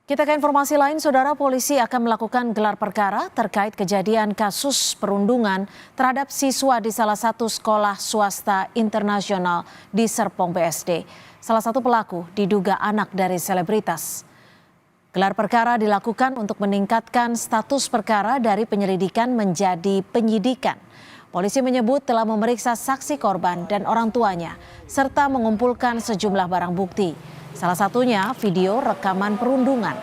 Kita ke informasi lain, saudara. Polisi akan melakukan gelar perkara terkait kejadian kasus perundungan terhadap siswa di salah satu sekolah swasta internasional di Serpong BSD. Salah satu pelaku diduga anak dari selebritas. Gelar perkara dilakukan untuk meningkatkan status perkara dari penyelidikan menjadi penyidikan. Polisi menyebut telah memeriksa saksi korban dan orang tuanya, serta mengumpulkan sejumlah barang bukti. Salah satunya video rekaman perundungan.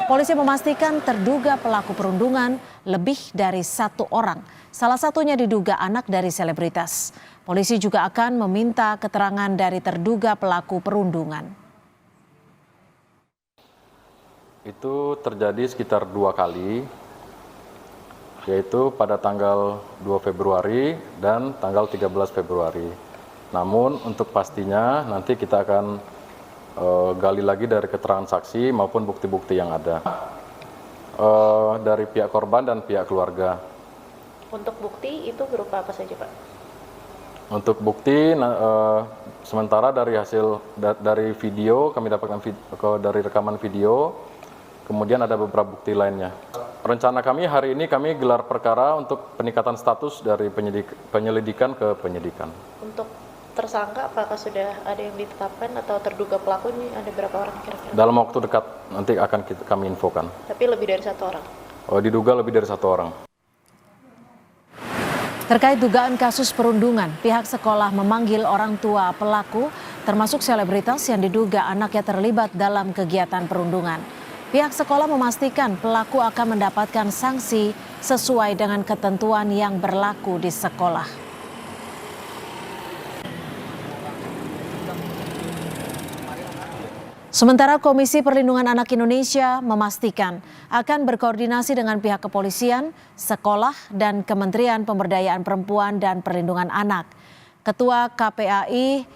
Polisi memastikan terduga pelaku perundungan lebih dari satu orang. Salah satunya diduga anak dari selebritas. Polisi juga akan meminta keterangan dari terduga pelaku perundungan. Itu terjadi sekitar 2 kali, yaitu pada tanggal 2 Februari dan tanggal 13 Februari. Namun untuk pastinya nanti kita akan gali lagi dari keterangan saksi maupun bukti-bukti yang ada dari pihak korban dan pihak keluarga. Untuk bukti itu berupa apa saja, Pak? Untuk bukti sementara dari video kami dapatkan dari rekaman video, kemudian ada beberapa bukti lainnya. Rencana kami hari ini kami gelar perkara untuk peningkatan status dari penyelidikan ke penyidikan. Untuk tersangka apakah sudah ada yang ditetapkan atau terduga pelaku ini ada berapa orang kira-kira? Dalam waktu dekat nanti akan kami infokan. Tapi lebih dari satu orang? Diduga lebih dari 1 orang. Terkait dugaan kasus perundungan, pihak sekolah memanggil orang tua pelaku termasuk selebritas yang diduga anaknya terlibat dalam kegiatan perundungan. Pihak sekolah memastikan pelaku akan mendapatkan sanksi sesuai dengan ketentuan yang berlaku di sekolah. Sementara Komisi Perlindungan Anak Indonesia memastikan akan berkoordinasi dengan pihak kepolisian, sekolah, dan Kementerian Pemberdayaan Perempuan dan Perlindungan Anak. Ketua KPAI,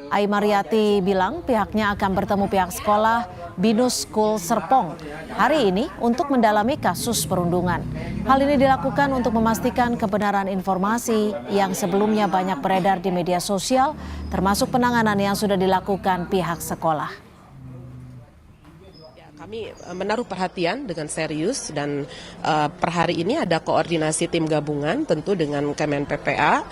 Aimariati bilang pihaknya akan bertemu pihak sekolah Binus School Serpong hari ini untuk mendalami kasus perundungan. Hal ini dilakukan untuk memastikan kebenaran informasi yang sebelumnya banyak beredar di media sosial, termasuk penanganan yang sudah dilakukan pihak sekolah. Kami menaruh perhatian dengan serius dan per hari ini ada koordinasi tim gabungan tentu dengan Kemen PPA,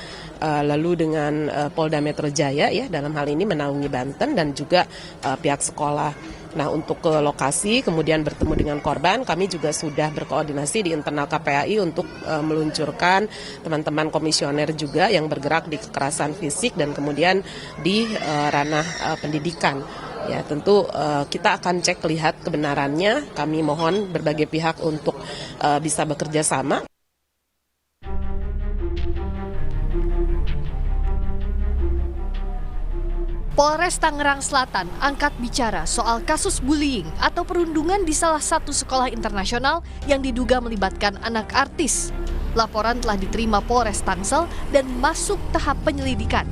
lalu dengan Polda Metro Jaya ya dalam hal ini menaungi Banten dan juga pihak sekolah. Nah untuk ke lokasi kemudian bertemu dengan korban kami juga sudah berkoordinasi di internal KPAI untuk meluncurkan teman-teman komisioner juga yang bergerak di kekerasan fisik dan kemudian di ranah pendidikan. Ya tentu kita akan cek lihat kebenarannya, kami mohon berbagai pihak untuk bisa bekerja sama. Polres Tangerang Selatan angkat bicara soal kasus bullying atau perundungan di salah satu sekolah internasional yang diduga melibatkan anak artis. Laporan telah diterima Polres Tangsel dan masuk tahap penyelidikan.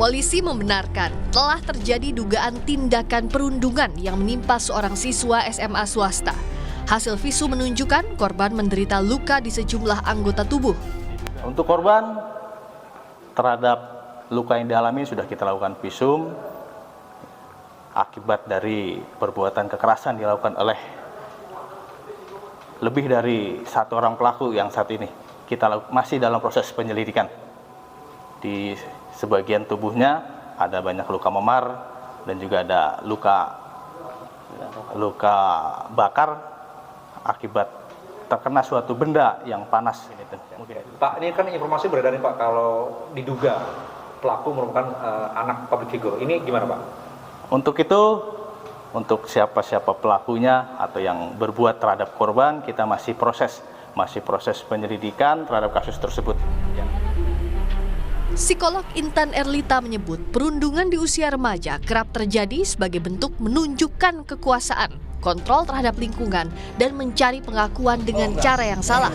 Polisi membenarkan telah terjadi dugaan tindakan perundungan yang menimpa seorang siswa SMA swasta. Hasil visu menunjukkan korban menderita luka di sejumlah anggota tubuh. Untuk korban terhadap luka yang dialami sudah kita lakukan visum akibat dari perbuatan kekerasan dilakukan oleh lebih dari 1 orang pelaku yang saat ini kita masih dalam proses penyelidikan. Di sebagian tubuhnya ada banyak luka memar dan juga ada luka bakar akibat terkena suatu benda yang panas. Pak, ini kan informasi beredar nih Pak kalau diduga pelaku merupakan anak public figure. Ini gimana Pak? Untuk itu, untuk siapa-siapa pelakunya atau yang berbuat terhadap korban, kita masih proses penyelidikan terhadap kasus tersebut. Psikolog Intan Erlita menyebut perundungan di usia remaja kerap terjadi sebagai bentuk menunjukkan kekuasaan, kontrol terhadap lingkungan, dan mencari pengakuan dengan cara yang salah.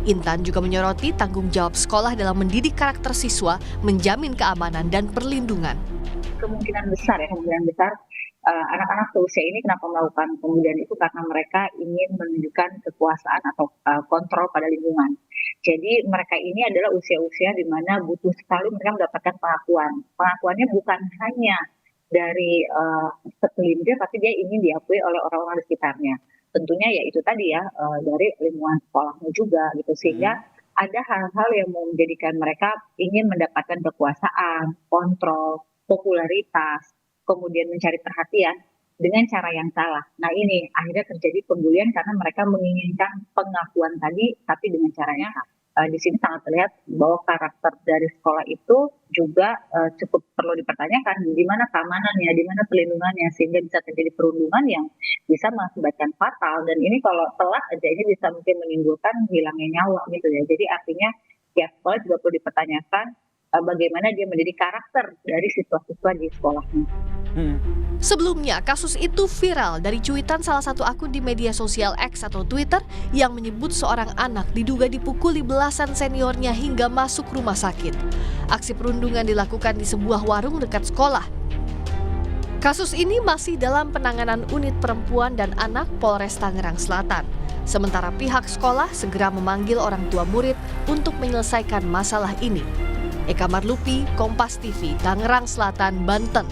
Intan juga menyoroti tanggung jawab sekolah dalam mendidik karakter siswa, menjamin keamanan dan perlindungan. Kemungkinan besar anak-anak seusia ini kenapa melakukan pembulian itu karena mereka ingin menunjukkan kekuasaan atau kontrol pada lingkungan. Jadi mereka ini adalah usia-usia di mana butuh sekali mereka mendapatkan pengakuan. Pengakuannya bukan hanya dari segelintir, tapi dia ingin diakui oleh orang-orang di sekitarnya. Tentunya ya itu tadi ya, dari lingkungan sekolahnya juga gitu, sehingga ada hal-hal yang menjadikan mereka ingin mendapatkan kekuasaan, kontrol, popularitas, kemudian mencari perhatian dengan cara yang salah. Nah ini akhirnya terjadi pembulian karena mereka menginginkan pengakuan tadi, tapi dengan cara yang salah. Di sini sangat terlihat bahwa karakter dari sekolah itu juga cukup perlu dipertanyakan, di mana keamanannya, di mana pelindungannya, sehingga bisa terjadi perundungan yang bisa mengakibatkan fatal. Dan ini kalau telat aja ini bisa mungkin menimbulkan hilangnya nyawa gitu ya. Jadi artinya ya sekolah juga perlu dipertanyakan bagaimana dia mendidik karakter dari siswa-siswa di sekolahnya. Sebelumnya, kasus itu viral dari cuitan salah satu akun di media sosial X atau Twitter yang menyebut seorang anak diduga dipukuli belasan seniornya hingga masuk rumah sakit. Aksi perundungan dilakukan di sebuah warung dekat sekolah. Kasus ini masih dalam penanganan Unit Perempuan dan Anak Polres Tangerang Selatan. Sementara pihak sekolah segera memanggil orang tua murid untuk menyelesaikan masalah ini. Eka Marlupi, Kompas TV, Tangerang Selatan, Banten.